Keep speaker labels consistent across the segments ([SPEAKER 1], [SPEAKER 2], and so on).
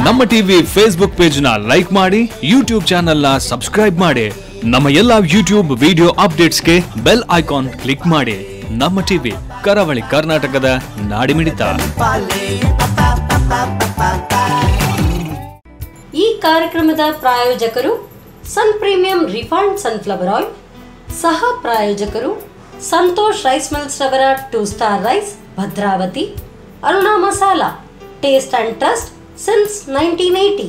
[SPEAKER 1] ನಮ್ಮ TV Facebook page ನ like ಮಾಡಿ, ಯೂಟ್ಯೂಬ್ ಚಾನೆಲ್ ನ ಸಬ್ಸ್ಕ್ರೈಬ್ ಮಾಡಿ. ನಮ್ಮ ಎಲ್ಲಾ ಯೂಟ್ಯೂಬ್ ವಿಡಿಯೋ ಅಪ್ಡೇಟ್ಸ್ಗೆ ಬೆಲ್ ಐಕಾನ್ ಕ್ಲಿಕ್ ಮಾಡಿ. ನಮ್ಮ ಟಿವಿ ಕರಾವಳಿ ಕರ್ನಾಟಕದ ನಾಡಿಮಿಡಿತ.
[SPEAKER 2] ಈ ಕಾರ್ಯಕ್ರಮದ ಪ್ರಾಯೋಜಕರು Sun Premium refined sunflower oil, ಸಹ ಪ್ರಾಯೋಜಕರು ಸಂತೋಷ್ ರೈಸ್ ಮಿಲ್ಸ್ ರವರ 2 star rice Bhadravati, Aruna masala taste and trust since 1980,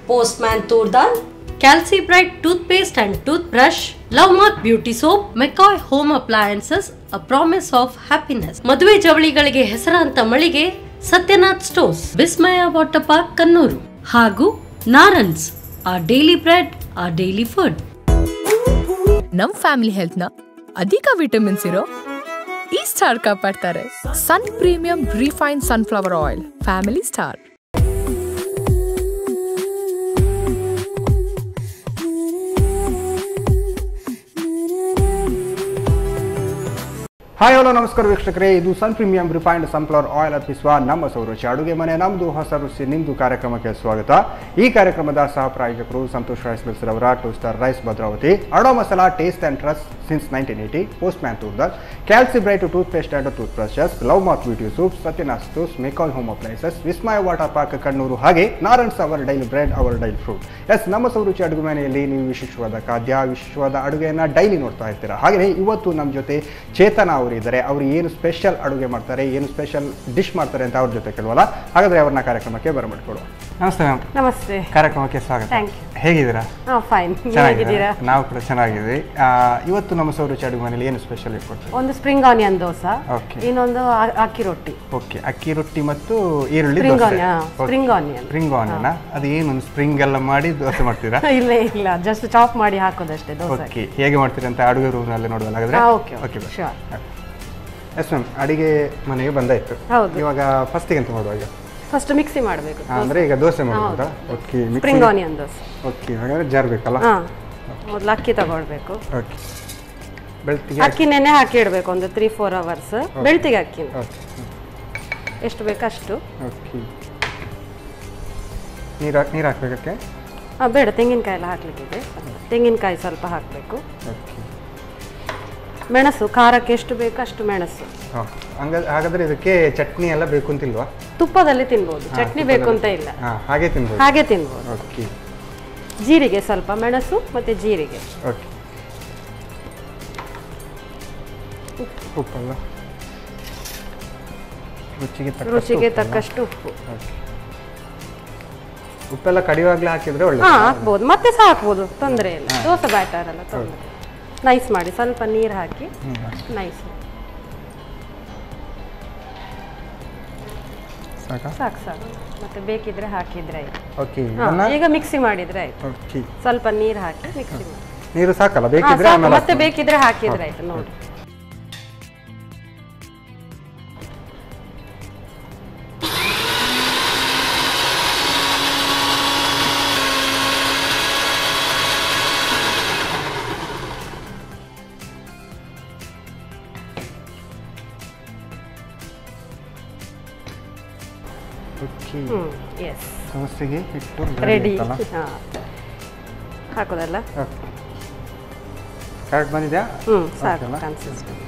[SPEAKER 2] Postman toor dal, Calci bright tooth paste and tooth brush, love mark beauty soap, McCoy home appliances, a promise of happiness, ಮದುವೆ ಜವಳಿಗಳಿಗೆ ಹೆಸರಾಂತ ಮಳಿಗೆ Satyanath stores, Vismaya water park Kannur, ಹಾಗೂ Narans, our daily bread, our daily food.
[SPEAKER 3] ನಮ್ family health ನ ಅಧಿಕ vitamins ಇರೋ ಈ ಸ್ಟಾರ್ ಕಾಪಾಡ್ತಾರೆ. Sun Premium refined sunflower oil, family star.
[SPEAKER 4] Hi hello ನಮಸ್ಕಾರ ವೀಕ್ಷಕರೇ, ಇದು Sun Premium refined sunflower oil ಅರ್ಪಿಸುವ ನಮ್ಮ ಸೌರುಚಿ ಅಡುಗೆ ಮನೆ, ನಮ್ಮದು ಹೊಸ ರುಚಿ ನಿಮ್ಮದು ಕಾರ್ಯಕ್ರಮಕ್ಕೆ ಸ್ವಾಗತ. ಈ ಕಾರ್ಯಕ್ರಮದ ಸಹ ಪ್ರಾಯೋಜಕರು ಸಂತೋಷ್ ರೈಸ್ ಮಿಲ್ಸ್ ರವರ 2 ಸ್ಟಾರ್ ರೈಸ್ ಭದ್ರಾವತಿ, ಅಡೋ masala taste and trust since 1980, Postman toor dal, Calci bright tooth paste and tooth brushes, love mark beauty soap, Satyanath stores, McCoy home appliances, Vismaya water park Kannur, ಹಾಗೆ Narans our daily bread, our daily fruit. Yes, ನಮ್ಮ ಸೌರುಚಿ ಅಡುಗೆ ಮನೆಯಲ್ಲಿ ನೀವು ವಿಶೇಷವಾದ ಖಾದ್ಯ, ವಿಶೇಷವಾದ ಅಡುಗೆಯನ್ನು ಡೈಲಿ ನೋಡ್ತಾ ಇರ್ತೀರಾ. ಹಾಗೆಯೇ ಇವತ್ತು ನಮ್ಮ ಜೊತೆ ಚೇತನ ಅವರು ಇದ್ದಾರೆ. ಅವರು ಏನು ಸ್ಪೆಷಲ್ ಅಡುಗೆ ಮಾಡ್ತಾರೆ, ಏನು ಸ್ಪೆಷಲ್ ಡಿಶ್ ಮಾಡ್ತಾರೆ ಅಂತ ಅವ್ರ ಜೊತೆ ಕೇಳುವಲ್ಲ. ಹಾಗಾದ್ರೆ ಅವ್ರನ್ನ ಕಾರ್ಯಕ್ರಮಕ್ಕೆ ಬರಮಾಡ್ಕೊಡುವ. ನಮಸ್ತೆ ಮ್ಯಾಮ್.
[SPEAKER 5] ನಮಸ್ತೆ.
[SPEAKER 4] ಕಾರ್ಯಕ್ರಮಕ್ಕೆ ಸ್ವಾಗತ. ಹೇಗಿದ್ದೀರಾ?
[SPEAKER 5] ಫೈನ್.
[SPEAKER 4] ಚೆನ್ನಾಗಿದ್ದೀರಾ? ನಾವು ಕೂಡ ಚೆನ್ನಾಗಿದ್ದೀವಿ. ಇವತ್ತು ನಮ್ಮ ಸೌರುಚಿ ಅಡುಗೆ ಮನೆಯಲ್ಲಿ ಏನು ಸ್ಪೆಷಲ್ ಇಟ್ಕೊಡ್ತೀವಿ?
[SPEAKER 5] ಒಂದು ಸ್ಪ್ರಿಂಗ್ ಆನಿಯನ್ ದೋಸೆ, ಇನ್ನೊಂದು ಅಕ್ಕಿ ರೊಟ್ಟಿ.
[SPEAKER 4] ಓಕೆ, ಅಕ್ಕಿ ರೊಟ್ಟಿ ಮತ್ತು ಈರುಳ್ಳಿ
[SPEAKER 5] ಸ್ಪ್ರಿಂಗ್
[SPEAKER 4] ಆನಿಯನ್. ಸ್ಪ್ರಿಂಗ್ ಆನಿಯನ್ ಅದು ಏನೊಂದು ಸ್ಪ್ರಿಂಗ್ ಎಲ್ಲ ಮಾಡಿ ದೋಸೆ ಮಾಡ್ತೀರಾ?
[SPEAKER 5] ಇಲ್ಲ, ಜಸ್ಟ್ ಚಾಪ್ ಮಾಡಿ ಹಾಕೋದಷ್ಟೇ ದೋಸೆ.
[SPEAKER 4] ಓಕೆ, ಹೇಗೆ ಮಾಡ್ತೀರಾ ಅಂತ ಅಡುಗೆ ರೂಮ್ನಲ್ಲಿ ನೋಡುವಲ್ಲ. ಹಾಗಾದ್ರೆ
[SPEAKER 5] ಓಕೆ, ಶೂರ್.
[SPEAKER 4] ಎಸ್ ಮ್ಯಾಮ್, ಅಡಿಗೆ ಮನೆಗೆ ಬಂದಾಯ್ತು. ಇವಾಗ ಫಸ್ಟಿಗೆ ಎಂತ ಮಾಡುವ? ಈಗ
[SPEAKER 5] ಫಸ್ಟ್ ಮಿಕ್ಸಿ ಮಾಡಬೇಕು.
[SPEAKER 4] ಅಂದ್ರೆ ಈಗ ದೋಸೆ ಮಾಡೋದಾ? Okay,
[SPEAKER 5] spring onion dosa.
[SPEAKER 4] Okay, ಹಾಗಾದ್ರೆ ಜಾರ್ ಬೇಕಲ್ಲ?
[SPEAKER 5] ಮೊದಲು ಅಕ್ಕಿ ತಗೊಳ್ಬೇಕು.
[SPEAKER 4] ಓಕೆ, ಬೆಳ್ತಿಗೆ
[SPEAKER 5] ಅಕ್ಕಿ ನೆನೆ ಹಾಕಿ ಇಡಬೇಕು ಒಂದು 3-4 ಅವರ್ಸ್. ಬೆಳ್ತಿಗೆ ಅಕ್ಕಿ ಎಷ್ಟು ಬೇಕು ಅಷ್ಟು.
[SPEAKER 4] ಓಕೆ, ನೀರು ಹಾಕ್ಬೇಕಕ್ಕೆ?
[SPEAKER 5] ಬೇಡ, ತೆಂಗಿನಕಾಯಿ ಎಲ್ಲ ಹಾಕ್ಲಿಕ್ಕಿದೆ. ತೆಂಗಿನಕಾಯಿ ಸ್ವಲ್ಪ ಹಾಕಬೇಕು.
[SPEAKER 4] ಓಕೆ,
[SPEAKER 5] ಮೆಣಸು ಖಾರಕ್ಕೆ ಎಷ್ಟು ಬೇಕು ಅಷ್ಟು ಮೆಣಸು.
[SPEAKER 4] ಹಾಗಾದ್ರೆ ಇದಕ್ಕೆ ಚಟ್ನಿ ಎಲ್ಲ ಬೇಕು ಅಂತಿಲ್ವಾ?
[SPEAKER 5] ತುಪ್ಪದಲ್ಲಿ ತಿನ್ಬೋದು, ಚಟ್ನಿ ಬೇಕು ಅಂತ ಇಲ್ಲ,
[SPEAKER 4] ಹಾಗೆ ತಿನ್ಬೋದು. ಓಕೆ,
[SPEAKER 5] ಜೀರಿಗೆ ಸ್ವಲ್ಪ, ಮೆಣಸು ಮತ್ತೆ ಜೀರಿಗೆ.
[SPEAKER 4] ಓಕೆ, ಉಪ್ಪಲ್ಲ,
[SPEAKER 5] ರುಚಿಗೆ ತಕ್ಕಷ್ಟು ಉಪ್ಪು.
[SPEAKER 4] ಉಪ್ಪೆಲ್ಲ ಕಡಿವಾಗ್ಲೇ ಹಾಕಿದ್ರೆ ಒಳ್ಳೆ.
[SPEAKER 5] ಹಾಕ್ಬೋದು, ಮತ್ತೆ ಸಹ ಹಾಕ್ಬೋದು, ತೊಂದರೆ ಇಲ್ಲ. ದೋಸೆ ಬ್ಯಾಟರ್ ಅಲ್ಲ, ತೊಂದರೆ. ನೈಸ್ ಮಾಡಿ, ಸ್ವಲ್ಪ ನೀರು ಹಾಕಿ ನೈಸ್. ಸಾಕು, ಮತ್ತೆ ಬೇಕಿದ್ರೆ ಹಾಕಿದ್ರೆ ಆಯ್ತು. ಈಗ ಮಿಕ್ಸಿ ಮಾಡಿದ್ರೆ ಆಯ್ತು. ಸ್ವಲ್ಪ ನೀರು ಹಾಕಿ ಮಿಕ್ಸಿ ಮಾಡಿ.
[SPEAKER 4] ನೀರು ಸಾಕಲ್ಲ, ಬೇಕಿದ್ರೆ
[SPEAKER 5] ಮತ್ತೆ ಬೇಕಿದ್ರೆ ಹಾಕಿದ್ರೆ ಆಯ್ತು. ನೋಡಿ,
[SPEAKER 4] ದೋಸೆಗೆ ಹಿಟ್ಟು
[SPEAKER 5] ರೆಡಿ. ಹಾಕೋದಲ್ಲ?
[SPEAKER 4] ಕರೆಕ್ಟ್ ಬಂದಿದ್ಯಾ?
[SPEAKER 5] ಸಾಕು ಕನ್ಸಿಸ್ಟೆನ್ಸಿ.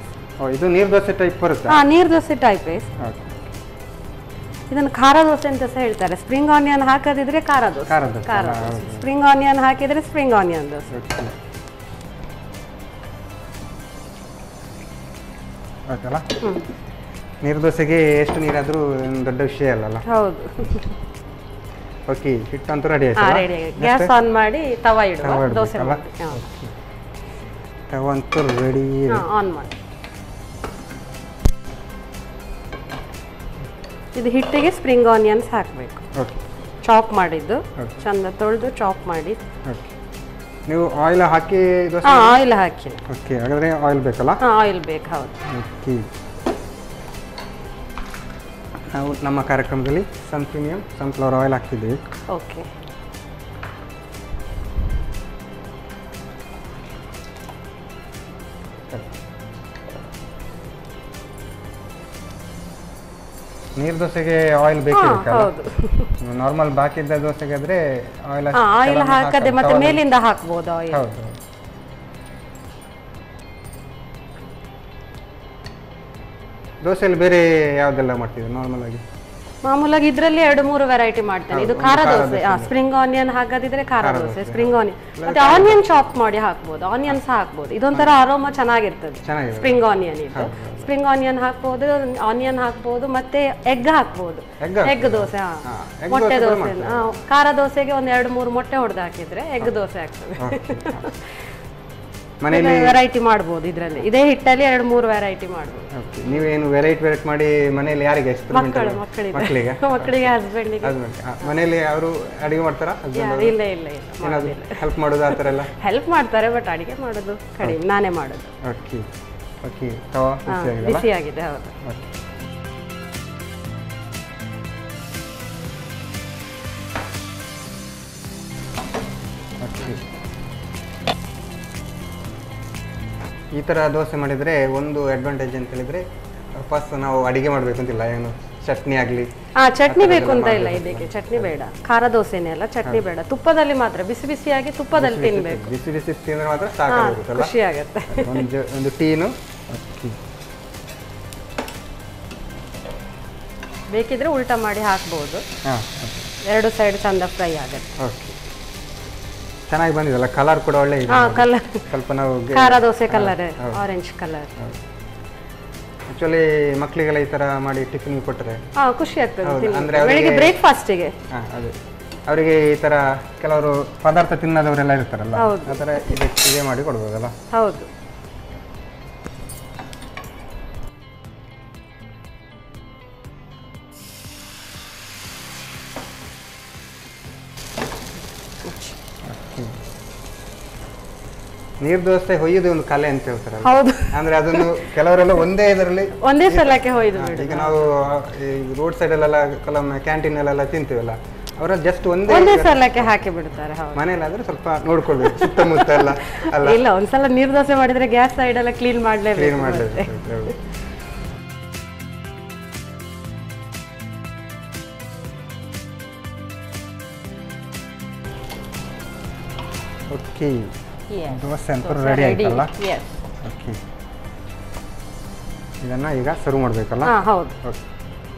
[SPEAKER 4] ಇದು ನೀರು ದೋಸೆ ಟೈಪ್ ಬರುತ್ತೆ?
[SPEAKER 5] ನೀರು ದೋಸೆ ಟೈಪ್. ಇದನ್ನು ಖಾರ ದೋಸೆ ಅಂತ ಸಹ ಹೇಳ್ತಾರೆ. ಸ್ಪ್ರಿಂಗ್ ಆನಿಯನ್ ಹಾಕದಿದ್ರೆ ಖಾರ ದೋಸೆ, ಸ್ಪ್ರಿಂಗ್ ಆನಿಯನ್ ಹಾಕಿದ್ರೆ ಸ್ಪ್ರಿಂಗ್ ಆನಿಯನ್ ದೋಸೆ.
[SPEAKER 4] ಓಕೆಲ್ಲ, ನೀರು ದೋಸೆಗೆ ಎಷ್ಟು ನೀರಾದರೂ ದೊಡ್ಡ ವಿಷಯ ಅಲ್ಲಲ್ಲ?
[SPEAKER 5] ಹೌದು.
[SPEAKER 4] ಓಕೆ, ಹಿಟ್ಟಂತೂ ರೆಡಿ ಆಯ್ತು.
[SPEAKER 5] ಗ್ಯಾಸ್ ಆನ್ ಮಾಡಿ ತವಾ ಇಡುವ, ದೋಸೆ
[SPEAKER 4] ತವಾ ಅಂತೂ ರೆಡಿ.
[SPEAKER 5] ಆನ್ ಮಾಡಿ. ಇದು ಹಿಟ್ಟಿಗೆ ಸ್ಪ್ರಿಂಗ್ ಆನಿಯನ್ಸ್ ಹಾಕಬೇಕು. ಚಾಪ್ ಮಾಡಿದ್ದು ಚಂದ ತೊಳೆದು ಚಾಪ್ ಮಾಡಿ.
[SPEAKER 4] ನೀವು ಆಯಿಲ್ ಹಾಕಿ?
[SPEAKER 5] ಆಯಿಲ್ ಹಾಕಿ.
[SPEAKER 4] ಓಕೆ, ಹಾಗಾದ್ರೆ ಆಯಿಲ್ ಬೇಕಲ್ಲ?
[SPEAKER 5] ಆಯಿಲ್ ಬೇಕು, ಹೌದು.
[SPEAKER 4] ಓಕೆ, ನಾವು ನಮ್ಮ ಕಾರ್ಯಕ್ರಮದಲ್ಲಿ ಸನ್ ಪ್ರೀಮಿಯಂ ಸನ್ಫ್ಲವರ್ ಆಯಿಲ್ ಹಾಕ್ತಿದ್ದೀವಿ.
[SPEAKER 5] ಓಕೆ,
[SPEAKER 4] ನೀರು ದೋಸೆಗೆ ಆಯಿಲ್ ಬೇಕಿರುತ್ತಲ್ಲ? ನಾರ್ಮಲ್ ಬಾಕಿದ್ದ ದೋಸೆಗೆ ಆದ್ರೆ
[SPEAKER 5] ಆಯಿಲ್ ಹಾಕದೆ ಮತ್ತೆ ಮೇಲಿಂದ ಹಾಕಬಹುದು ಆಯಿಲ್.
[SPEAKER 4] ಹೌದು. ದೋಸೆಯಲ್ಲಿ ಬೇರೆ ಯಾವ್ದೆಲ್ಲ ಮಾಡ್ತೀವಿ ನಾರ್ಮಲ್ ಆಗಿ?
[SPEAKER 5] ಮಾಮೂಲಾಗಿ ಇದ್ರಲ್ಲಿ 2-3 ವೆರೈಟಿ ಮಾಡ್ತೇನೆ. ಇದು ಖಾರ ದೋಸೆ, ಸ್ಪ್ರಿಂಗ್ ಆನಿಯನ್ ಹಾಕದಿದ್ರೆ ಖಾರ ದೋಸೆ, ಸ್ಪ್ರಿಂಗ್ ಆನಿಯನ್ ಮತ್ತೆ ಆನಿಯನ್ ಚಾಪ್ ಮಾಡಿ ಹಾಕ್ಬೋದು, ಆನಿಯನ್ಸ್ ಹಾಕ್ಬೋದು. ಇದೊಂಥರ ಅರೋಮಾ ಚೆನ್ನಾಗಿರ್ತದೆ ಸ್ಪ್ರಿಂಗ್ ಆನಿಯನ್. ಇದು ಸ್ಪ್ರಿಂಗ್ ಆನಿಯನ್ ಹಾಕ್ಬೋದು, ಆನಿಯನ್ ಹಾಕ್ಬೋದು, ಮತ್ತೆ ಎಗ್ ಹಾಕ್ಬೋದು. ಎಗ್ ದೋಸೆ, ಮೊಟ್ಟೆ ದೋಸೆ. ಖಾರ ದೋಸೆಗೆ 1-2-3 ಮೊಟ್ಟೆ ಹೊಡೆದು ಹಾಕಿದ್ರೆ ಎಗ್ ದೋಸೆ ಆಗ್ತದೆ. ವೆರೈಟಿ ಮಾಡ್ಬೋದು ಇದರಲ್ಲಿ. ಇದೇ ಹಿಟ್ಟಲ್ಲಿ 2-3 ವೆರೈಟಿ ಮಾಡ್ಬೋದು.
[SPEAKER 4] ನೀವೇನು ವೆರೈಟಿ ಮಾಡಿ ಮನೆಯಲ್ಲಿ ಯಾರಿಗೆ
[SPEAKER 5] ಮಕ್ಕಳಿಗೆ ಹಸ್ಬೆಂಡಿಗೆ
[SPEAKER 4] ಮನೆಯಲ್ಲಿ ಅವರು ಅಡಿಗೆ ಮಾಡ್ತಾರಾ?
[SPEAKER 5] ಇಲ್ಲ ಇಲ್ಲ
[SPEAKER 4] ಹೆಲ್ಪ್ ಮಾಡೋದು ಆ ಥರ ಎಲ್ಲ
[SPEAKER 5] ಹೆಲ್ಪ್ ಮಾಡ್ತಾರೆ, ಬಟ್ ಅಡಿಗೆ ಮಾಡೋದು ಕಡಿಮೆ, ನಾನೇ ಮಾಡೋದು.
[SPEAKER 4] Okay okay. ತವಾ
[SPEAKER 5] ಬಿಸಿಯಾಗಿದೆ. ಹೌದು.
[SPEAKER 4] ಈ ಥರ ದೋಸೆ ಮಾಡಿದರೆ ಒಂದು ಅಡ್ವಾಂಟೇಜ್ ಅಂತ ಹೇಳಿದರೆ, ಫಸ್ಟ್ ನಾವು ಅಡಿಗೆ ಮಾಡಬೇಕು ಅಂತಿಲ್ಲ, ಏನು ಚಟ್ನಿ ಆಗಲಿ.
[SPEAKER 5] ಚಟ್ನಿ ಬೇಕು ಅಂತ ಇಲ್ಲ ಇದಕ್ಕೆ, ಚಟ್ನಿ ಬೇಡ. ಖಾರ ದೋಸೆನೇ ಅಲ್ಲ, ಚಟ್ನಿ ಬೇಡ. ತುಪ್ಪದಲ್ಲಿ ಮಾತ್ರ ಬಿಸಿ ಬಿಸಿಯಾಗಿ ತುಪ್ಪದಲ್ಲಿ ತಿನ್ಬೇಕು.
[SPEAKER 4] ಬಿಸಿ ಬಿಸಿ ತಿಂದರೆ ಮಾತ್ರ ಸಾಕಾಗುತ್ತಲ್ಲ,
[SPEAKER 5] ಖುಷಿ ಆಗುತ್ತೆ.
[SPEAKER 4] ಒಂದು ಟೀನು
[SPEAKER 5] ಬೇಕಿದ್ರೆ ಉಲ್ಟಾ ಮಾಡಿ ಹಾಕ್ಬೋದು. 2 ಸೈಡ್ ಚಂದ ಫ್ರೈ ಆಗುತ್ತೆ.
[SPEAKER 4] ಓಕೆ, ಚೆನ್ನಾಗಿ ಬಂದಿದಲ್ಲ, ಕಲರ್ ಕೂಡ ಒಳ್ಳೆ ಇದೆ.
[SPEAKER 5] ಕಲರ್
[SPEAKER 4] ಸ್ವಲ್ಪ ನಾವು
[SPEAKER 5] ಖಾರ dosa colour, orange colour.
[SPEAKER 4] Actually ಮಕ್ಕಳಿಗೆಲ್ಲ ಈ ತರ ಮಾಡಿ ಟಿಫಿನ್ ಕೊಟ್ಟರೆ
[SPEAKER 5] ಖುಷಿ ಆಗ್ತದೆ. ಅಂದ್ರೆ ಬೆಳಿಗ್ಗೆ ಬ್ರೇಕ್ಫಾಸ್ಟಿಗೆ
[SPEAKER 4] ಅದೇ ಅವರಿಗೆ ಈ ತರ ಕೆಲವರು ಪದಾರ್ಥ ತಿನ್ನದವರೆಲ್ಲ ಇರ್ತಾರಲ್ಲ, ಆ ಥರ ಇದೇ ಮಾಡಿ ಕೊಡ್ಬೋದಲ್ಲ.
[SPEAKER 5] ಹೌದು.
[SPEAKER 4] ನೀರ್ ದೋಸೆ ಹೊಯ್ಯೋದು ಒಂದು ಕಲೆ ಅಂತ ಹೇಳ್ತಾರೆ. ಅಂದ್ರೆ ಅದನ್ನು ಕೆಲವರೆಲ್ಲ ಒಂದೇ
[SPEAKER 5] ಸಲಕ್ಕೆ ಹೊಯ್ದು.
[SPEAKER 4] ಈಗ ನಾವು ರೋಡ್ ಸೈಡ್ ಅಲ್ಲೆಲ್ಲ ಕೆಲವೊಮ್ಮೆ ಕ್ಯಾಂಟೀನ್ ಅಲ್ಲೆಲ್ಲ ತಿಂತೀವಲ್ಲ, ಅವರ ಜಸ್ಟ್ ಒಂದೇ
[SPEAKER 5] ಸಲಕ್ಕೆ ಹಾಕಿ ಬಿಡ್ತಾರೆ.
[SPEAKER 4] ಮನೇಲಾದ್ರೆ ಸ್ವಲ್ಪ ನೋಡ್ಕೊಳ್ಬೇಕು ಸುತ್ತಮುತ್ತ ಎಲ್ಲ.
[SPEAKER 5] ಇಲ್ಲ, ಒಂದ್ಸಲ ನೀರ್ ದೋಸೆ ಮಾಡಿದ್ರೆ ಗ್ಯಾಸ್ ಸೈಡ್ ಎಲ್ಲ ಕ್ಲೀನ್ ಮಾಡ್ಲೇಬೇಕು.
[SPEAKER 4] ಓಕೆ, ದೋಸೆ ಅಂತೂ ರೆಡಿ ಆಯ್ತಲ್ಲ. ಓಕೆ, ಇದನ್ನ ಈಗ ಸರ್ವ್ ಮಾಡಬೇಕಲ್ಲ.
[SPEAKER 5] ಹೌದು.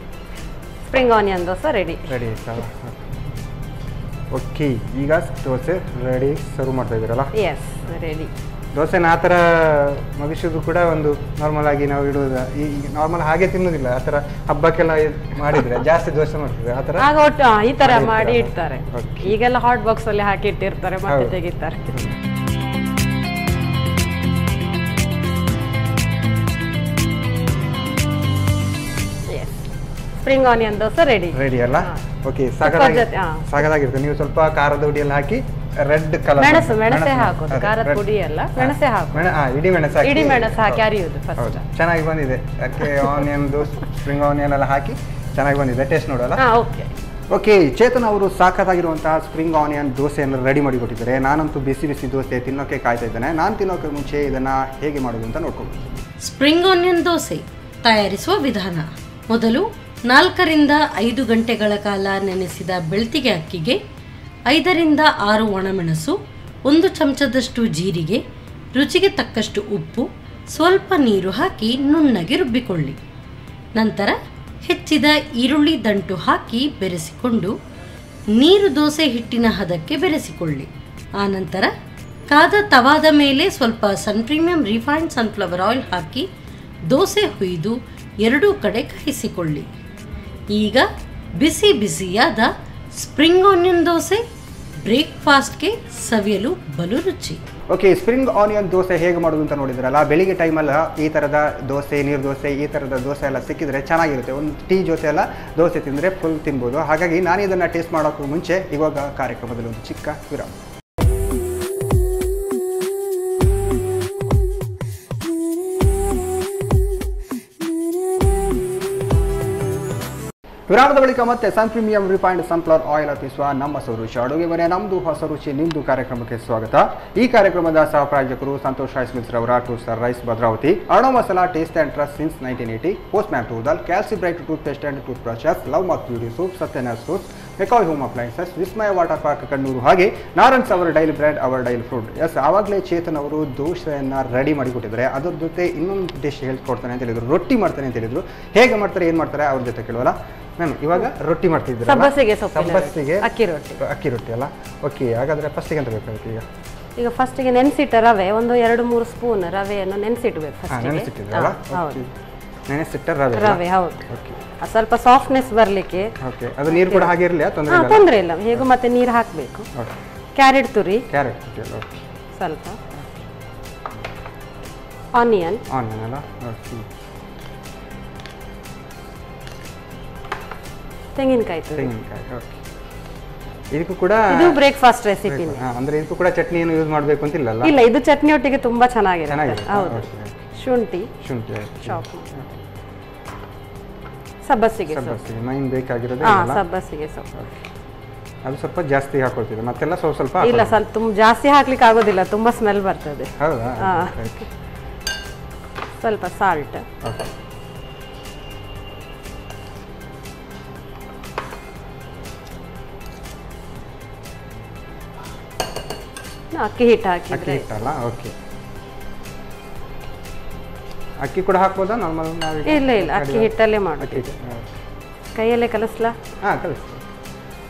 [SPEAKER 5] ಸ್ಪ್ರಿಂಗ್ ಆನಿಯನ್ ದೋಸೆ ರೆಡಿ
[SPEAKER 4] ಆಯ್ತಲ್ಲ. ಓಕೆ, ಈಗ ದೋಸೆ ರೆಡಿ ಸರ್ವ್ ಮಾಡ್ತಾ ಇದ್ದೀರಲ್ಲ.
[SPEAKER 5] S, ready.
[SPEAKER 4] ದೋಸೆನ ಆ ಥರ ಮಗಿಸೋದು ಕೂಡ ಒಂದು ನಾರ್ಮಲ್ ಆಗಿ ನಾವು ಇಡುವುದು. ಈಗ ನಾರ್ಮಲ್ ಹಾಗೆ ತಿನ್ನೋದಿಲ್ಲ, ಆ ಥರ ಹಬ್ಬಕ್ಕೆಲ್ಲ ಮಾಡಿದ್ರೆ ಜಾಸ್ತಿ ದೋಸೆ ಮಾಡ್ತಿದ್ರೆ ಆ ಥರ
[SPEAKER 5] ಈ ಥರ ಮಾಡಿ ಇಡ್ತಾರೆ. ಈಗೆಲ್ಲ ಹಾಟ್ ಬಾಕ್ಸ್ ಅಲ್ಲಿ ಹಾಕಿ ಇಟ್ಟಿರ್ತಾರೆ, ಮತ್ತೆ ತೆಗಿತಾರೆ. ಸ್ಪ್ರಿಂಗ್ ಆನಿಯನ್ ದೋಸೆ ರೆಡಿ
[SPEAKER 4] ಅಲ್ಲ. ಓಕೆ, ಸಾಕಾಗಿರುತ್ತೆ. ನೀವು ಸ್ವಲ್ಪ ಖಾರದ ಹುಡಿ ಎಲ್ಲ ಹಾಕಿ ರೆಡ್ ಕಲರ್
[SPEAKER 5] ಮೆಣಸೆ ಹಾಕೋದು, ಖಾರದ ಪುಡಿ ಎಲ್ಲ ಮೆಣಸೆ ಹಾಕೋದು. ಇಡೀ ಮೆಣಸು ಹಾಕಿ ಅರಿಯೋದು ಫಸ್ಟ್.
[SPEAKER 4] ಚೆನ್ನಾಗಿ ಬಂದಿದೆ, ಯಾಕೆ ಆನಿಯನ್ ದೋಸೆ ಸ್ಪ್ರಿಂಗ್ ಆನಿಯನ್ ಎಲ್ಲ ಹಾಕಿ ಚೆನ್ನಾಗಿ ಬಂದಿದೆ. ಟೇಸ್ಟ್ ನೋಡಲ್ಲ. ಓಕೆ, ಚೇತನ್ ಅವರು ಸಾಕಾಗಿರುವಂತಹ ಸ್ಪ್ರಿಂಗ್ ಆನಿಯನ್ ದೋಸೆಯನ್ನು ರೆಡಿ ಮಾಡಿ ಕೊಟ್ಟಿದ್ದಾರೆ. ನಾನಂತೂ ಬಿಸಿ ಬಿಸಿ ದೋಸೆ ತಿನ್ನೋಕೆ ಕಾಯ್ತಾ ಇದ್ದೇನೆ. ನಾನು ತಿನ್ನೋಕೆ ಮುಂಚೆ ಇದನ್ನ ಹೇಗೆ ಮಾಡೋದು ಅಂತ ನೋಡ್ಕೊಂಡು.
[SPEAKER 2] ಸ್ಪ್ರಿಂಗ್ ಆನಿಯನ್ ದೋಸೆ ತಯಾರಿಸುವ ವಿಧಾನ. ಮೊದಲು 4 ರಿಂದ 5 ಗಂಟೆಗಳ ಕಾಲ ನೆನೆಸಿದ ಬೆಳ್ತಿಗೆ ಅಕ್ಕಿಗೆ 5 ರಿಂದ 6 ಒಣಮೆಣಸು, 1 ಚಮಚದಷ್ಟು ಜೀರಿಗೆ, ರುಚಿಗೆ ತಕ್ಕಷ್ಟು ಉಪ್ಪು, ಸ್ವಲ್ಪ ನೀರು ಹಾಕಿ ನುಣ್ಣಗೆ ರುಬ್ಬಿಕೊಳ್ಳಿ. ನಂತರ ಹೆಚ್ಚಿದ ಈರುಳ್ಳಿ ದಂಟು ಹಾಕಿ ಬೆರೆಸಿಕೊಂಡು ನೀರು ದೋಸೆ ಹಿಟ್ಟಿನ ಹದಕ್ಕೆ ಬೆರೆಸಿಕೊಳ್ಳಿ. ಆನಂತರ ಕಾದ ತವಾದ ಮೇಲೆ ಸ್ವಲ್ಪ ಸನ್ ಪ್ರೀಮಿಯಂ ರಿಫೈನ್ಡ್ ಸನ್ಫ್ಲವರ್ ಆಯಿಲ್ ಹಾಕಿ ದೋಸೆ ಹುಯ್ದು 2 ಕಡೆ ಕಾಯಿಸಿಕೊಳ್ಳಿ. ಈಗ ಬಿಸಿ ಬಿಸಿಯಾದ ಸ್ಪ್ರಿಂಗ್ ಆನಿಯನ್ ದೋಸೆ ಬ್ರೇಕ್ಫಾಸ್ಟ್ಗೆ ಸವಿಯಲು ಬಲು ರುಚಿ.
[SPEAKER 4] ಓಕೆ, ಸ್ಪ್ರಿಂಗ್ ಆನಿಯನ್ ದೋಸೆ ಹೇಗೆ ಮಾಡೋದು ಅಂತ ನೋಡಿದ್ರಲ್ಲ. ಬೆಳಿಗ್ಗೆ ಟೈಮಲ್ಲ ಈ ಥರದ ದೋಸೆ, ನೀರು ದೋಸೆ, ಈ ಥರದ ದೋಸೆ ಎಲ್ಲ ಸಿಕ್ಕಿದ್ರೆ ಚೆನ್ನಾಗಿರುತ್ತೆ. ಒಂದು ಟೀ ಜೊತೆ ಎಲ್ಲ ದೋಸೆ ತಿಂದರೆ ಫುಲ್ ತಿನ್ಬೋದು. ಹಾಗಾಗಿ ನಾನು ಇದನ್ನು ಟೇಸ್ಟ್ ಮಾಡೋಕ್ಕೂ ಮುಂಚೆ ಇವಾಗ ಕಾರ್ಯಕ್ರಮದಲ್ಲಿ ಒಂದು ಚಿಕ್ಕ ವಿರಾಮ. ವಿರಾಮದ ಬಳಿಕ ಮತ್ತೆ ಸನ್ ಪ್ರೀಮಿಯಂ ರಿಫೈನ್ಡ್ ಸನ್ಫ್ಲವರ್ ಆಯಿಲ್ ಅರ್ಪಿಸುವ ನಮ್ಮ ಸೌರುಚಿ ಅಡುಗೆ ಮನೆ ನಮ್ಮದು ಹೊಸ ರುಚಿ ನಿಮ್ಮದು ಕಾರ್ಯಕ್ರಮಕ್ಕೆ ಸ್ವಾಗತ. ಈ ಕಾರ್ಯಕ್ರಮದ ಸಹ ಪ್ರಾಯೋಜಕರು ಸಂತೋಷ್ ರೈಸ್ ಮಿಲ್ಸ್ ರವರ 2 ಸ್ಟಾರ್ ರೈಸ್ ಭದ್ರಾವತಿ, ಅರ್ಣೋ masala taste and trust since 1980, Postman toor dal, Calci bright tooth paste and tooth brushes, love mark beauty soap, Satyanath fruits, McCoy home appliances, Vismaya water park Kannur, ಹಾಗೆ Narans our daily bread our daily fruit. Yes, ಆವಾಗಲೇ ಚೇತನ್ ಅವರು ದೋಸೆಯನ್ನು ready ಮಾಡಿಕೊಟ್ಟಿದ್ದಾರೆ. ಅದ್ರ ಜೊತೆ ಇನ್ನೊಂದು dish ಹೇಳ್ಕೊಡ್ತಾನೆ ಅಂತ ಹೇಳಿದ್ರು, ರೊಟ್ಟಿ ಮಾಡ್ತಾನೆ ಅಂತ ಹೇಳಿದ್ರು. ಹೇಗೆ ಮಾಡ್ತಾರೆ, ಏನು ಮಾಡ್ತಾರೆ ಅವ್ರ ಜೊತೆ ಕೇಳುವಲ್ಲ. ಮ್ಯಾಮ್, ಇವಾಗ ರೊಟ್ಟಿ ಮಾಡ್ತಿದ್ದೀರಾ? ಸಬ್ಬಸಿಗೆ ಅಕ್ಕಿ ರೊಟ್ಟಿ ಅಲ್ಲ? ಓಕೆ, ಹಾಗಾದರೆ ಫಸ್ಟಿಗೆ ಅಂತ ಬೇಕಾಗುತ್ತೆ
[SPEAKER 5] ಈಗ ಫಸ್ಟಿಗೆ ನೆನೆಸಿಟ್ಟ ರವೆ ಒಂದು 2-3 ಸ್ಪೂನ್ ರವೆಯನ್ನು ನೆನೆಸಿಟ್ಬೇಕು.
[SPEAKER 4] ನೆನೆಸಿಟ್ಟಿದ್ರಲ್ಲ? ನೆನೆಸಿಟ್ಟ ರವೆ, ಹೌದು. ಓಕೆ,
[SPEAKER 5] ಸ್ವಲ್ಪ ಸಾಫ್ಟ್ನೆಸ್ ಬರಲಿಕ್ಕೆ.
[SPEAKER 4] ಓಕೆ, ಅದು ನೀರು ಕೂಡ ಹಾಗೆ ಇರಲಿ,
[SPEAKER 5] ತೊಂದರೆ ಇಲ್ಲ. ಹೇಗೂ ಮತ್ತೆ ನೀರು ಹಾಕಬೇಕು. ಕ್ಯಾರೆಟ್ ತುರಿ, ಸ್ವಲ್ಪ ಆನಿಯನ್
[SPEAKER 4] ಅಲ್ಲ? ಓಕೆ,
[SPEAKER 5] ತೆಂಗಿನಕಾಯಿ.
[SPEAKER 4] ಓಕೆ, ಇದಕ್ಕೂ ಕೂಡ
[SPEAKER 5] ಇದು ಬ್ರೇಕ್ಫಾಸ್ಟ್ ರೆಸಿಪಿ.
[SPEAKER 4] ಅಂದ್ರೆ ಇದಕ್ಕೂ ಕೂಡ ಚಟ್ನಿ ಏನು ಯೂಸ್ ಮಾಡಬೇಕು ಅಂತಿಲ್ಲ?
[SPEAKER 5] ಇಲ್ಲ, ಇದು ಚಟ್ನಿ ಒಟ್ಟಿಗೆ ತುಂಬಾ ಚೆನ್ನಾಗಿರುತ್ತೆ. ಹೌದು. ಶುಂಠಿ ಚಾಪ್, ಸಬ್ಬಸಿಗೆ
[SPEAKER 4] ಮೈನ್ ಬೇಕಾಗಿರೋದು
[SPEAKER 5] ಸಬ್ಬಸಿಗೆ ಸೊಪ್ಪು.
[SPEAKER 4] ಅದು ಸ್ವಲ್ಪ ಜಾಸ್ತಿ ಹಾಕೊಳ್ತಿದೆ, ಮತ್ತೆಲ್ಲ ಸ್ವಲ್ಪ
[SPEAKER 5] ಇಲ್ಲ, ಸ್ವಲ್ಪ ತುಂಬ ಜಾಸ್ತಿ ಹಾಕ್ಲಿಕ್ಕೆ ಆಗೋದಿಲ್ಲ, ತುಂಬಾ ಸ್ಮೆಲ್ ಬರ್ತದೆ.
[SPEAKER 4] ಹೌದಾ?
[SPEAKER 5] ಸ್ವಲ್ಪ ಸಾಲ್ಟ್, ಅಕ್ಕಿ ಹಿಟ್ಟು ಹಾಕಿದ್ರೆ.
[SPEAKER 4] ಓಕೆ, ಅಕ್ಕಿ ಕೂಡ ಹಾಕ್ಬೋದಾ ನಾರ್ಮಲ್?
[SPEAKER 5] ಇಲ್ಲ, ಅಕ್ಕಿ ಹಿಟ್ಟಲ್ಲೇ ಮಾಡೋದು. ಕೈಯಲ್ಲೇ ಕಲಿಸ್ಲಾ?
[SPEAKER 4] ಕಲಿಸ್ತೀನಿ.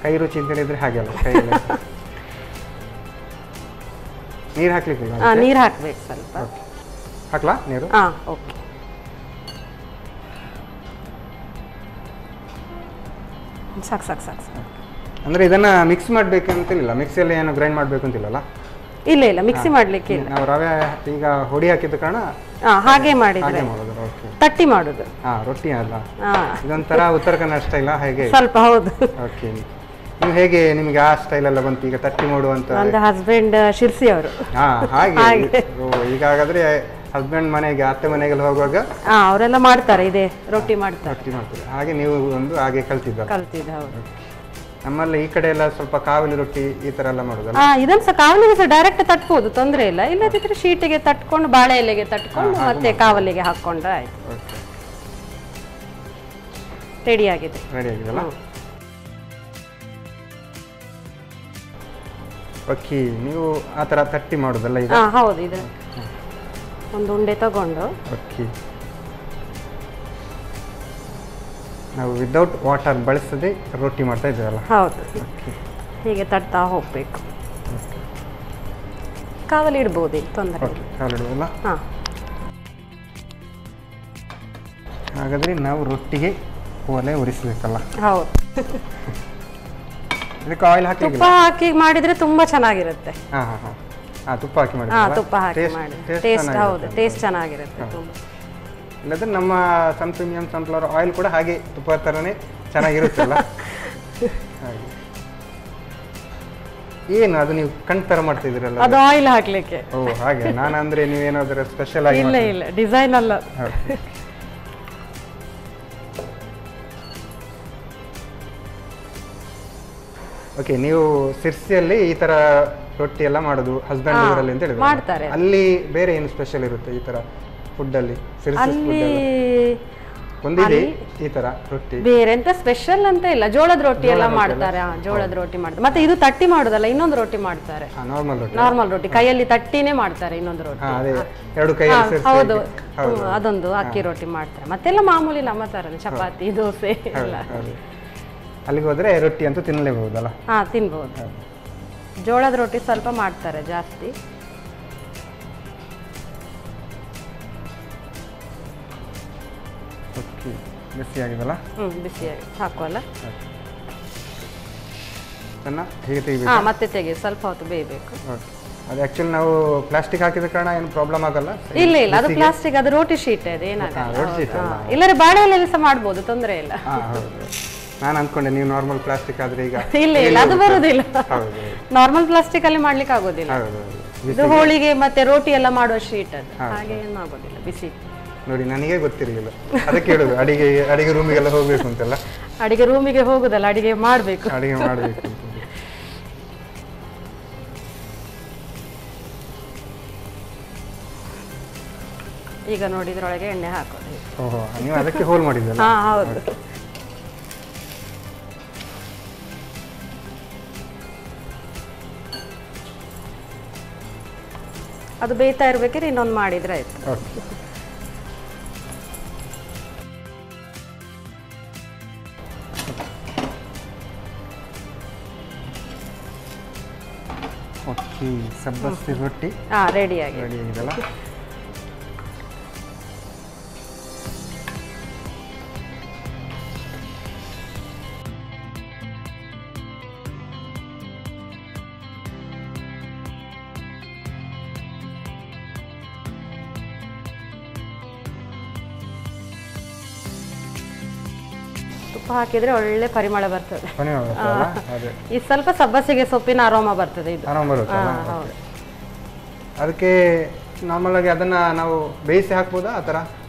[SPEAKER 4] ಕೈ ರುಚಿ ಅಂತ ಹೇಳಿದ್ರೆ ಹಾಗೆ ಅಲ್ಲ, ಕೈಯಲ್ಲೇ. ನೀರು ಹಾಕ್ಲಿಕ್ಕೆ?
[SPEAKER 5] ನೀರು ಹಾಕ್ಬೇಕು ಸ್ವಲ್ಪ.
[SPEAKER 4] ಹಾಕ್ಲಾ ನೀರು?
[SPEAKER 5] ಓಕೆ. ಸಾಕು.
[SPEAKER 4] ಅಂದ್ರೆ ಇದನ್ನ ಮಿಕ್ಸ್ ಮಾಡ್ಬೇಕಂತಿಲ್ಲ, ಮಿಕ್ಸಿಯಲ್ಲಿ ಏನು ಗ್ರೈಂಡ್ ಮಾಡ್ಬೇಕು ಅಂತಿಲ್ಲಲ್ಲ?
[SPEAKER 5] ಇಲ್ಲ, ಮಿಕ್ಸಿ ಮಾಡ್ಲಿಕ್ಕೆ ಇಲ್ಲ.
[SPEAKER 4] ನಾವು ರವೆ ಈಗ ಹೊಡಿ ಹಾಕಿದ ಕಾರಣ
[SPEAKER 5] ಹಾಗೆ ಮಾಡಿದ್ರೆ ತಟ್ಟಿ ಮಾಡುದು.
[SPEAKER 4] ರೊಟ್ಟಿ ಅಲ್ಲ, ಇದೊಂಥರ ಉತ್ತರ ಕನ್ನಡ ಸ್ಟೈಲ್ ಹಾಗೆ
[SPEAKER 5] ಸ್ವಲ್ಪ. ಹೌದು.
[SPEAKER 4] ಓಕೆ, ನೀವು ಹೇಗೆ ನಿಮ್ಗೆ ಆ ಸ್ಟೈಲ್ ಎಲ್ಲ ಬಂತು ಈಗ ತಟ್ಟಿ ಮಾಡುವಂತ?
[SPEAKER 5] ನನ್ನ ಹಸ್ಬೆಂಡ್ ಶಿರ್ಸಿ ಅವರು.
[SPEAKER 4] ಹಾಗೆ. ಈಗ ಹಾಗಾದ್ರೆ ಹಸ್ಬೆಂಡ್ ಮನೆಗೆ, ಅತ್ತೆ ಮನೆಗೆಲ್ಲ ಹೋಗುವಾಗ
[SPEAKER 5] ಅವರೆಲ್ಲ ಮಾಡ್ತಾರೆ, ಇದೇ ರೊಟ್ಟಿ ಮಾಡ್ತಾರೆ.
[SPEAKER 4] ಹಾಗೆ ನೀವು ಒಂದು ಹಾಗೆ ಕಲ್ತಿದ್ದ?
[SPEAKER 5] ಹೌದು.
[SPEAKER 4] ನಮ್ಮಲ್ಲಿ ಈ ಕಡೆ ಎಲ್ಲ ಸ್ವಲ್ಪ ಕಾವಲಿ ರೊಟ್ಟಿ ಈ ತರ ಎಲ್ಲ ಮಾಡೋದಲ್ಲ?
[SPEAKER 5] ಇದನ್ನ ಸಹ ಕಾವಲಿಗೆ ಸಹ ಡೈರೆಕ್ಟ್ ತಟ್ಬೋದು, ತೊಂದರೆ ಇಲ್ಲ. ಇಲ್ಲದಿದ್ರೆ ಶೀಟಿಗೆ ತಟ್ಕೊಂಡು, ಬಾಳೆ ಎಲೆಗೆ ತಟ್ಕೊಂಡು ಮತ್ತೆ ಕಾವಲಿಗೆ ಹಾಕೊಂಡ್ರೆ ಆಯ್ತು. ರೆಡಿ ಆಗಿದೆಲ್ಲ?
[SPEAKER 4] ಓಕೆ, ನೀವು ಆ ತರ ತಟ್ಟಿ ಮಾಡೋದಲ್ಲ ಈಗ?
[SPEAKER 5] ಹೌದು. ಇದು ಒಂದು ಉಂಡೆ ತಗೊಂಡು,
[SPEAKER 4] ಓಕೆ, ನಾವು ವಿದೌಟ್ ವಾಟರ್ ಬಳಸದೆ ರೊಟ್ಟಿ ಮಾಡ್ತಾ ಇದ್ದೇವಲ್ಲ?
[SPEAKER 5] ಹೌದು. ಹೀಗೆ ತಟ್ತಾ ಹೋಗ್ಬೇಕು. ಕಾವಲಿ ಇಡ್ಬೋದು, ತೊಂದರೆ ಇಲ್ಲ.
[SPEAKER 4] ಕಾವಲಿ ಇಡುವಲ್ಲ? ಹಾಗಾದ್ರೆ ನಾವು ರೊಟ್ಟಿಗೆ ಒಲೆ ಉರಿಸಬೇಕಲ್ಲ?
[SPEAKER 5] ಹೌದು.
[SPEAKER 4] ಇದಕ್ಕೆ ಆಯಿಲ್ ಹಾಕಿ,
[SPEAKER 5] ತುಪ್ಪ ಹಾಕಿ ಮಾಡಿದ್ರೆ ತುಂಬಾ ಚೆನ್ನಾಗಿರುತ್ತೆ.
[SPEAKER 4] ತುಪ್ಪ ಹಾಕಿ ಮಾಡಿ,
[SPEAKER 5] ತುಪ್ಪ ಹಾಕಿ ಮಾಡಿ ಟೇಸ್ಟ್. ಹೌದು, ಟೇಸ್ಟ್ ಚೆನ್ನಾಗಿರುತ್ತೆ ತುಂಬ.
[SPEAKER 4] ಇಲ್ಲದ್ರೆ ನಮ್ಮ ಸನ್ ಪ್ರೀಮಿಯಂ ಸನ್ಫ್ಲವರ್ ಆಯಿಲ್ ಕೂಡ ಹಾಗೆ ತುಪ್ಪ ಥರನೇ ಚೆನ್ನಾಗಿರುತ್ತಲ್ಲ? ಏನು ಅದು ನೀವು ಕಣ್ ಥರ ಮಾಡ್ತಿದ್ದೀರಲ್ಲ?
[SPEAKER 5] ಅದು ಆಯಿಲ್ ಹಾಕ್ಲಿಕ್ಕೆ.
[SPEAKER 4] ಓ, ಹಾಗೆ. ನಾನಂದ್ರೆ ನೀವೇನಾದ್ರೂ ಸ್ಪೆಷಲ್ ಆಗಿ?
[SPEAKER 5] ಇಲ್ಲ, ಡಿಸೈನ್ ಅಲ್ಲ.
[SPEAKER 4] ಓಕೆ, ನೀವು ಸಿರ್ಸಿಯಲ್ಲಿ ಈ ತರ ರೊಟ್ಟಿ ಎಲ್ಲ ಮಾಡೋದು ಹಸ್ಬೆಂಡ್ ಊರಲ್ಲಿ ಅಂತ ಹೇಳಿದ್ರೆ
[SPEAKER 5] ಮಾಡ್ತಾರೆ.
[SPEAKER 4] ಅಲ್ಲಿ ಬೇರೆ ಏನು ಸ್ಪೆಷಲ್ ಇರುತ್ತೆ ಈ ತರ ಫುಡ್ ಅಲ್ಲಿ? ಒಂದಿದೆ ಈ ತರ ರೊಟ್ಟಿ,
[SPEAKER 5] ಬೇರೆ ಎಂತ ಸ್ಪೆಷಲ್ ಅಂತ ಇಲ್ಲ. ಜೋಳದ ರೊಟ್ಟಿ ಎಲ್ಲ ಮಾಡ್ತಾರೆ. ಜೋಳದ ರೊಟ್ಟಿ ಮಾಡ್ತಾರೆ. ಮತ್ತೆ ಇದು ತಟ್ಟಿ ಮಾಡೋದಲ್ಲ, ಇನ್ನೊಂದು ರೊಟ್ಟಿ ಮಾಡ್ತಾರೆ. ನಾರ್ಮಲ್ ರೊಟ್ಟಿ ಕೈಯಲ್ಲಿ ತಟ್ಟಿನೇ ಮಾಡ್ತಾರೆ. ಇನ್ನೊಂದು ರೊಟ್ಟಿ, ಹೌದು, ಅದೊಂದು ಅಕ್ಕಿ ರೊಟ್ಟಿ ಮಾಡ್ತಾರೆ. ಮತ್ತೆಲ್ಲ ಮಾಮೂಲಿ ನಮ್ಮ ತರ ಚಪಾತಿ, ದೋಸೆ ಎಲ್ಲ.
[SPEAKER 4] ಅಲ್ಲಿಗೆ ಹೋದ್ರೆ ರೊಟ್ಟಿ ಅಂತೂ ತಿನ್ನಲೇಬಹುದಲ್ಲ?
[SPEAKER 5] ತಿನ್ಬಹುದು. ಜೋಳದ ರೊಟ್ಟಿ ಸ್ವಲ್ಪ ಮಾಡ್ತಾರೆ ಜಾಸ್ತಿ.
[SPEAKER 4] ಬಿಸಿಯಾಗಿದಲ್ಲ?
[SPEAKER 5] ಬಿಸಿಯಾಗಿ ಹಾಕುವಲ್ಲ? ಮತ್ತೆ ತೆಗಿ, ಸ್ವಲ್ಪ ಹೊತ್ತು ಬೇಯಬೇಕು.
[SPEAKER 4] ಅದು ಆಕ್ಚುಲಿ ನಾವು ಪ್ಲಾಸ್ಟಿಕ್ ಹಾಕಿದ ಕಾರಣ ಏನು ಪ್ರಾಬ್ಲಮ್ ಆಗಲ್ಲ?
[SPEAKER 5] ಇಲ್ಲ, ಅದು ಪ್ಲಾಸ್ಟಿಕ್, ಅದು ರೋಟಿ ಶೀಟ್, ಅದು ಏನಾಗಲ್ಲ. ಇಲ್ಲರೆ ಬಾಳೆ ಎಲೆಯಲ್ಲಿ ಸಹ ಮಾಡ್ಬೋದು, ತೊಂದರೆ ಇಲ್ಲ.
[SPEAKER 4] ನಾನು ಅನ್ಕೊಂಡೆ ನೀವು ನಾರ್ಮಲ್ ಪ್ಲಾಸ್ಟಿಕ್ ಆದ್ರೆ ಈಗ.
[SPEAKER 5] ಇಲ್ಲ, ಅದು ಬರುದಿಲ್ಲ. ನಾರ್ಮಲ್ ಪ್ಲಾಸ್ಟಿಕ್ ಅಲ್ಲಿ ಮಾಡ್ಲಿಕ್ಕೆ ಆಗೋದಿಲ್ಲ. ಇದು ಹೋಳಿಗೆ ಮತ್ತೆ ರೋಟಿ ಎಲ್ಲ ಮಾಡುವ ಶೀಟ್, ಅದು ಹಾಗೆ ಏನು ಆಗೋದಿಲ್ಲ. ಬಿಸಿ
[SPEAKER 4] ನೋಡಿ, ನನಗೆ ಗೊತ್ತಿರಲಿಲ್ಲ, ಅದಕ್ಕೆ ಹೇಳುದು ಅಡಿಗೆ ರೂಮಿಗೆಲ್ಲ ಹೋಗ್ಬೇಕು ಅಂತೆಲ್ಲ.
[SPEAKER 5] ಅಡಿಗೆ ರೂಮಿಗೆ ಹೋಗುದಲ್ಲ, ಅಡಿಗೆ ಮಾಡಬೇಕು. ಈಗ ನೋಡಿದ್ರೊಳಗೆ ಎಣ್ಣೆ ಹಾಕೋದು.
[SPEAKER 4] ಓಹೋ, ನೀವು ಅದಕ್ಕೆ ಹೋಲ್ ಮಾಡಿದ್ರಲ್ಲ?
[SPEAKER 5] ಹಾ, ಹೌದು. ಅದು ಬೇಯ್ತಾ ಇರ್ಬೇಕಾದ್ರೆ ಇನ್ನೊಂದು ಮಾಡಿದ್ರೆ ಆಯ್ತು.
[SPEAKER 4] ಓಕೆ, ಸಬ್ಬಸ್ಸಿ ರೊಟ್ಟಿ
[SPEAKER 5] ರೆಡಿ
[SPEAKER 4] ಆಗಿದೆಲ್ಲ.
[SPEAKER 5] ತುಪ್ಪ ಹಾಕಿದ್ರೆ ಒಳ್ಳೆ ಪರಿಮಳ ಬರ್ತದೆ. ಈ ಸ್ವಲ್ಪ ಸಬ್ಬಸಿಗೆ ಸೊಪ್ಪಿನ ಅರೋಮ ಬರ್ತದೆ. ಇದು
[SPEAKER 4] ಅದಕ್ಕೆ ನಾರ್ಮಲ್ ಆಗಿ ಅದನ್ನ ನಾವು ಬೇಯಿಸಿ ಹಾಕ್ಬೋದಾ ಆ ತರ?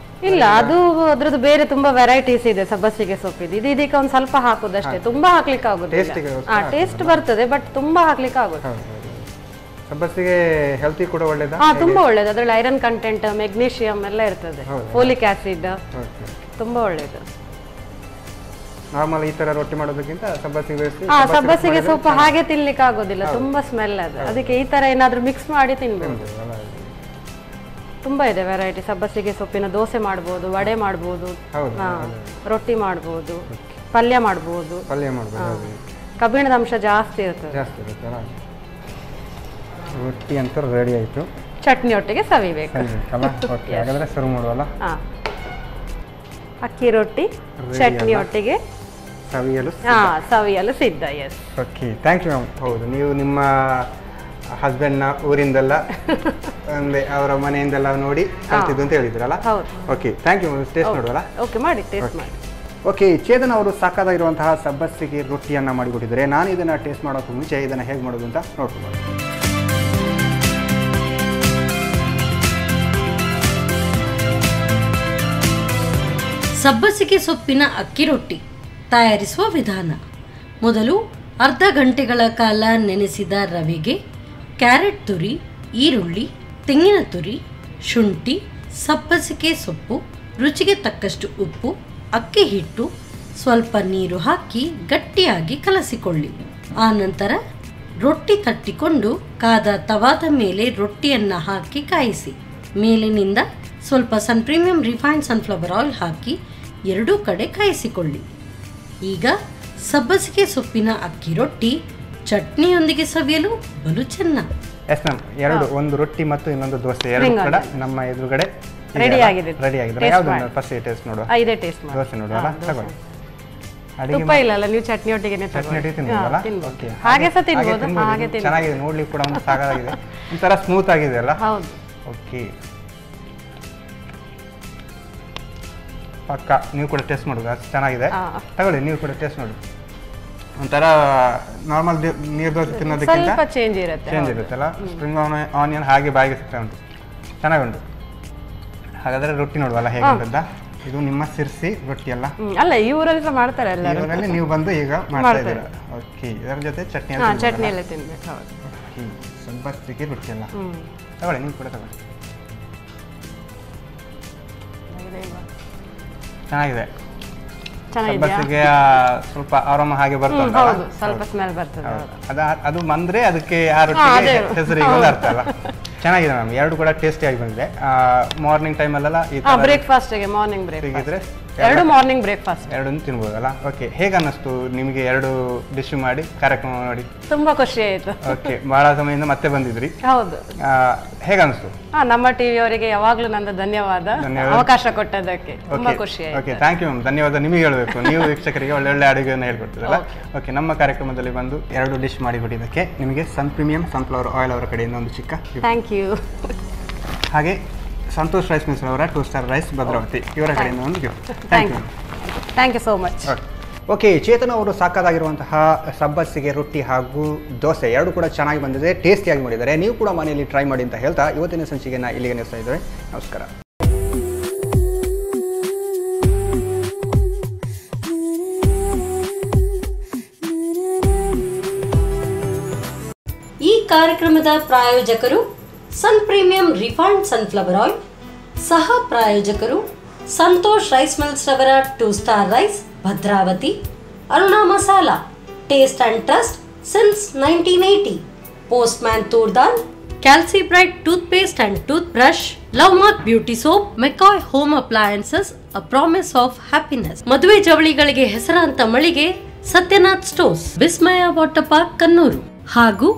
[SPEAKER 5] ಇಲ್ಲ, ಅದು ಅದ್ರದ್ದು ಬೇರೆ ತುಂಬಾ ವೆರೈಟೀಸ್ ಇದೆ ಸಬ್ಬಸಿಗೆ ಸೊಪ್ಪಿದ್ದು. ಇದಕ್ಕೆ ಒಂದು ಸ್ವಲ್ಪ ಹಾಕುದಷ್ಟೇ, ತುಂಬಾ ಹಾಕ್ಲಿಕ್ಕೆ ಆಗುತ್ತೆ. ಟೇಸ್ಟ್ ಬರ್ತದೆ, ಬಟ್ ತುಂಬಾ ಹಾಕ್ಲಿಕ್ಕೆ ಆಗುತ್ತೆ.
[SPEAKER 4] ಸಬ್ಬಸಿಗೆ ಹೆಲ್ತಿ ಕೂಡ ಒಳ್ಳೇದಾ?
[SPEAKER 5] ತುಂಬಾ ಒಳ್ಳೇದು. ಅದ್ರಲ್ಲಿ ಐರನ್ ಕಂಟೆಂಟ್, ಮೆಗ್ನೀಷಿಯಂ ಎಲ್ಲ ಇರ್ತದೆ, ಫೋಲಿಕ್ ಆಸಿಡ್, ತುಂಬಾ ಒಳ್ಳೇದು.
[SPEAKER 4] ನಾರ್ಮಲ್ ಈ ತರ ರೊಟ್ಟಿ ಮಾಡೋದಕ್ಕಿಂತ
[SPEAKER 5] ಸಬ್ಬಸಿಗೆ ಸೊಪ್ಪು ಹಾಗೆ ತಿನ್ಲಿಕ್ಕೆ ಆಗೋದಿಲ್ಲ, ತುಂಬಾ ಸ್ಮೆಲ್ ಅದು. ಅದಕ್ಕೆ ಈ ತರ ಏನಾದ್ರೂ ಮಿಕ್ಸ್ ಮಾಡಿ ತಿನ್ಬಹುದು. ತುಂಬಾ ಇದೆ ವೆರೈಟಿ. ಸಬ್ಬಸಿಗೆ ಸೊಪ್ಪಿನ ದೋಸೆ ಮಾಡ್ಬೋದು, ವಡೆ ಮಾಡ್ಬೋದು, ರೊಟ್ಟಿ ಮಾಡ್ಬೋದು, ಪಲ್ಯ ಮಾಡ್ಬೋದು. ಕಬ್ಬಿಣದ ಅಂಶ ಜಾಸ್ತಿ ಇರ್ತದೆ.
[SPEAKER 4] ರೊಟ್ಟಿ ಅಂತ ರೆಡಿ ಆಯ್ತು.
[SPEAKER 5] ಚಟ್ನಿ ಒಟ್ಟಿಗೆ ಸವಿಬೇಕು.
[SPEAKER 4] ಸರ್ವ್ ಮಾಡುವಲ್ಲ.
[SPEAKER 5] ಅಕ್ಕಿ ರೊಟ್ಟಿ ಚಟ್ನಿ ಒಟ್ಟಿಗೆ ಸವಿಯಲು ಸಿದ್ಧ. Yes.
[SPEAKER 4] Okay, thank you ma'am. ಹೌದು, ನೀವು ನಿಮ್ಮ ಹಸ್ಬೆಂಡ್ನ ಊರಿಂದೆಲ್ಲ ಅಂದ್ರೆ ಅವರ ಮನೆಯಿಂದೆಲ್ಲ ನೋಡಿ ಕಲ್ತಿದ್ದು ಅಂತ ಹೇಳಿದ್ರಲ್ಲ? Okay, thank you. ಟೇಸ್ಟ್ ನೋಡುವಲ್ಲ?
[SPEAKER 5] ಓಕೆ, ಮಾಡಿ, ಟೇಸ್ಟ್ ಮಾಡಿ.
[SPEAKER 4] ಓಕೆ, ಚೇತನ್ ಅವರು ಸಾಕಾಗಿರುವಂತಹ ಸಬ್ಬಸಿಗೆ ರೊಟ್ಟಿಯನ್ನು ಮಾಡಿಕೊಟ್ಟಿದ್ದಾರೆ. ನಾನು ಇದನ್ನು ಟೇಸ್ಟ್ ಮಾಡೋಕ್ಕೂ ಮುಂಚೆ ಇದನ್ನು ಹೇಗೆ ಮಾಡೋದು ಅಂತ ನೋಡ್ಕೊಂಡು.
[SPEAKER 2] ಸಬ್ಬಸಿಗೆ ಸೊಪ್ಪಿನ ಅಕ್ಕಿ ರೊಟ್ಟಿ ತಯಾರಿಸುವ ವಿಧಾನ. ಮೊದಲು ಅರ್ಧ ಗಂಟೆಗಳ ಕಾಲ ನೆನೆಸಿದ ರವೆಗೆ ಕ್ಯಾರೆಟ್ ತುರಿ, ಈರುಳ್ಳಿ, ತೆಂಗಿನ ತುರಿ, ಶುಂಠಿ, ಸಬ್ಬಸಿಗೆ ಸೊಪ್ಪು, ರುಚಿಗೆ ತಕ್ಕಷ್ಟು ಉಪ್ಪು, ಅಕ್ಕಿ ಹಿಟ್ಟು, ಸ್ವಲ್ಪ ನೀರು ಹಾಕಿ ಗಟ್ಟಿಯಾಗಿ ಕಲಸಿಕೊಳ್ಳಿ. ಆನಂತರ ರೊಟ್ಟಿ ತಟ್ಟಿಕೊಂಡು ಕಾದ ತವಾದ ಮೇಲೆ ರೊಟ್ಟಿಯನ್ನು ಹಾಕಿ ಕಾಯಿಸಿ. ಮೇಲಿನಿಂದ ಸ್ವಲ್ಪ ಪ್ರೀಮಿಯಂ ರಿಫೈನ್ಡ್ ಸನ್ಫ್ಲವರ್ ಆಯಿಲ್ ಹಾಕಿ ಎರಡೂ ಕಡೆ ಕಾಯಿಸಿಕೊಳ್ಳಿ. ಈಗ ಸಬ್ಬಸಿಗೆ ಸೊಪ್ಪಿನ ಅಕ್ಕಿ ರೊಟ್ಟಿ ಚಟ್ನಿಯೊಂದಿಗೆ ಸವಿಯಲು ಬಲು ಚೆನ್ನ.
[SPEAKER 4] ಎಸ್ ಮ್ಯಾಮ್, ಎರಡು, ಒಂದು ರೊಟ್ಟಿ ಮತ್ತು ಇನ್ನೊಂದು ದೋಸೆ ಎರಡು ಕೂಡ ನಮ್ಮ ಎದುರುಗಡೆ
[SPEAKER 5] ರೆಡಿ ಆಗಿದೆ.
[SPEAKER 4] ಯಾವುದು ಫಸ್ಟ್ ಟೇಸ್ಟ್ ನೋಡುವ?
[SPEAKER 5] ಇದೇ ಟೇಸ್ಟ್ ಮಾಡಿ.
[SPEAKER 4] ದೋಸೆ ನೋಡುವಲ್ಲ, ತಗೊಳ್ಳಿ.
[SPEAKER 5] ತುಪ್ಪ ಇಲ್ಲ, ನೀವು ಚಟ್ನಿ ಒಟ್ಟಿಗೆ
[SPEAKER 4] ತಿನ್ಬೋದಲ್ಲ?
[SPEAKER 5] ಹಾಗೆ ಸಹ ತಿನ್ಬೋದು.
[SPEAKER 4] ಚೆನ್ನಾಗಿದೆ, ನೋಡ್ಲಿಕ್ಕೆ ಕೂಡ ಒಂದು ಸಾಕಾಗಿದೆ, ಒಂಥರ ಸ್ಮೂತ್ ಆಗಿದೆ ಅಲ್ಲ?
[SPEAKER 5] ಹೌದು.
[SPEAKER 4] ಓಕೆ, ಪಕ್ಕ ನೀವು ಕೂಡ ಟೇಸ್ಟ್ ಮಾಡೋದು, ಅದು ಚೆನ್ನಾಗಿದೆ. ತಗೊಳ್ಳಿ, ನೀವು ಕೂಡ ಟೇಸ್ಟ್ ನೋಡಿ. ಒಂಥರ ನಾರ್ಮಲ್ ನೀರು ದೋಸೆ ತಿನ್ನೋದಕ್ಕಿಂತ ಚೇಂಜ್ ಇರುತ್ತಲ್ಲ. ಸ್ಪ್ರಿಂಗ್ ಆನಿಯನ್ ಹಾಗೆ ಬಾಯಿಗೆ ಸಿಗ್ತಾ ಉಂಟು, ಚೆನ್ನಾಗುಂಟು. ಹಾಗಾದ್ರೆ ರೊಟ್ಟಿ ನೋಡುವಲ್ಲ ಹೇಗೆ ಅಂತ. ಇದು ನಿಮ್ಮ ಸಿರ್ಸಿ ರೊಟ್ಟಿ ಅಲ್ಲ?
[SPEAKER 5] ಅಲ್ಲ, ಈ ಊರಲ್ಲಿ ಮಾಡ್ತಾರೆ.
[SPEAKER 4] ಊರಲ್ಲಿ ನೀವು ಬಂದು ಈಗ ಮಾಡ್ತಾ ಇದ್ದೀರಾ. ಓಕೆ, ಇದರ ಜೊತೆ ಚಟ್ನಿ
[SPEAKER 5] ಎಲ್ಲ ತಿನ್ಬೇಕು.
[SPEAKER 4] ಸಬ್ಬಸಿಗೆ ರೊಟ್ಟಿ ಅಲ್ಲ? ತಗೊಳ್ಳಿ, ನೀವು ಕೂಡ ತಗೊಳ್ಳಿ. ಚೆನ್ನಾಗಿದೆ. ಸಬ್ಬಸಿಗೆ ಸ್ವಲ್ಪ ಆರಾಮ ಹಾಗೆ ಬರ್ತದೆ,
[SPEAKER 5] ಸ್ವಲ್ಪ ಸ್ಮೆಲ್ ಬರ್ತದೆ.
[SPEAKER 4] ಅದು ಬಂದ್ರೆ ಅದಕ್ಕೆ ಆ ರೊಟ್ಟಿಗೆ ಹೆಸರಿಗೆ ಒಂದು ಅರ್ಥ ಅಲ್ಲ. ಚೆನ್ನಾಗಿದೆ ಮ್ಯಾಮ್, ಎರಡು ಕೂಡ ಟೇಸ್ಟಿಯಾಗಿ ಬಂದಿದೆ. ಮಾರ್ನಿಂಗ್ ಟೈಮಲ್ಲೆಲ್ಲ
[SPEAKER 5] ಬ್ರೇಕ್ಫಾಸ್ಟ್ಗೆ, ಮಾರ್ನಿಂಗ್ ಬ್ರೇಕ್ಫಾಸ್ಟ್, ಎರಡು ಮಾರ್ನಿಂಗ್ ಬ್ರೇಕ್ಫಾಸ್ಟ್ ಎರಡನ್ನು
[SPEAKER 4] ತಿನ್ಬೋದಲ್ಲ? ಓಕೆ, ಹೇಗೆ ಅನ್ನಿಸ್ತು ನಿಮಗೆ ಎರಡು ಡಿಶ್ ಮಾಡಿ ಕಾರ್ಯಕ್ರಮ ಮಾಡಿ?
[SPEAKER 5] ತುಂಬಾ ಖುಷಿ ಆಯ್ತು.
[SPEAKER 4] ಓಕೆ, ಬಹಳ ಸಮಯದಿಂದ ಮತ್ತೆ ಬಂದಿದ್ರಿ.
[SPEAKER 5] ಹೌದು,
[SPEAKER 4] ಹೇಗೆ ಅನಿಸ್ತು?
[SPEAKER 5] ನಮ್ಮ ಟಿವಿ ಅವರಿಗೆ ಯಾವಾಗ್ಲೂ ನಂದು ಧನ್ಯವಾದ, ಅವಕಾಶ ಕೊಟ್ಟದಕ್ಕೆ ತುಂಬಾ ಖುಷಿ ಆಯ್ತು.
[SPEAKER 4] Okay, thank you ma'am. ಧನ್ಯವಾದ ನಿಮಗೆ ಹೇಳಬೇಕು, ನೀವು ವೀಕ್ಷಕರಿಗೆ ಒಳ್ಳೊಳ್ಳೆ ಅಡುಗೆಯನ್ನು ಹೇಳ್ಕೊಡ್ತೀರಲ್ಲ. ಓಕೆ, ನಮ್ಮ ಕಾರ್ಯಕ್ರಮದಲ್ಲಿ ಬಂದು ಎರಡು ಡಿಶ್ ಮಾಡಿಕೊಟ್ಟಿದ್ದಕ್ಕೆ ನಿಮಗೆ ಪ್ರೀಮಿಯಂ ಸನ್ಫ್ಲವರ್ ಆಯಿಲ್ ಅವರ ಕಡೆಯಿಂದ ಒಂದು ಚಿಕ್ಕ
[SPEAKER 5] ಥ್ಯಾಂಕ್ ಯು.
[SPEAKER 4] ಹಾಗೆ ಸಂತೋಷ್ ರೈಸ್ ಮಿಲ್ಸ್ ಅವರ 2 ಸ್ಟಾರ್ ರೈಸ್ ಭದ್ರಾವತಿ ಇವರ ಕಡೆಯಿಂದ ಒಂದು gift. Thank
[SPEAKER 5] you so much.
[SPEAKER 4] Okay, Chetan ಅವರು ಸಾಕಾಗಿರುವಂತಹ ಸಬ್ಬಸಿಗೆ ರೊಟ್ಟಿ ಹಾಗೂ ದೋಸೆ ಎರಡು ಕೂಡ ಚೆನ್ನಾಗಿ ಬಂದಿದೆ, ಟೇಸ್ಟಿಯಾಗಿ ಮಾಡಿದ್ದಾರೆ. ನೀವು ಕೂಡ ಮನೆಯಲ್ಲಿ ಟ್ರೈ ಮಾಡಿ ಅಂತ ಹೇಳ್ತಾ ಇವತ್ತಿನ ಸಂಚಿಕೆಯನ್ನು ಇಲ್ಲಿಗೆ ನಿಲ್ಲಿಸ್ತಾ ಇದ್ದೇವೆ. ನಮಸ್ಕಾರ.
[SPEAKER 2] ಕಾರ್ಯಕ್ರಮದ ಪ್ರಾಯೋಜಕರು Sun Premium refined sunflower oil, ಸಹ ಪ್ರಾಯೋಜಕರು ಸಂತೋಷ್ ರೈಸ್ ಮಿಲ್ಸ್ ರವರ 2 star rice Bhadravati, Aruna masala taste and trust since 1980, Postman toor dal, Calci bright toothpaste and tooth brush, love mark beauty soap, McCoy home appliances, a promise of happiness, ಮದುವೆ ಜವಳಿಗಳಿಗೆ ಹೆಸರಾಂತ ಮಳಿಗೆ Satyanath stores, Vismaya water park Kannur ಹಾಗೂ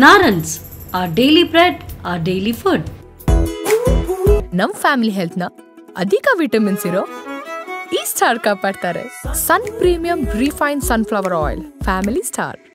[SPEAKER 2] Narans, our daily bread, our daily food.
[SPEAKER 3] ನಮ್ family health ನ ಅಧಿಕ vitamins ಇರೋ ಈ ಸ್ಟಾರ್ ಕಾಪಾಡ್ತಾರೆ. Sun Premium refined sunflower oil, family star.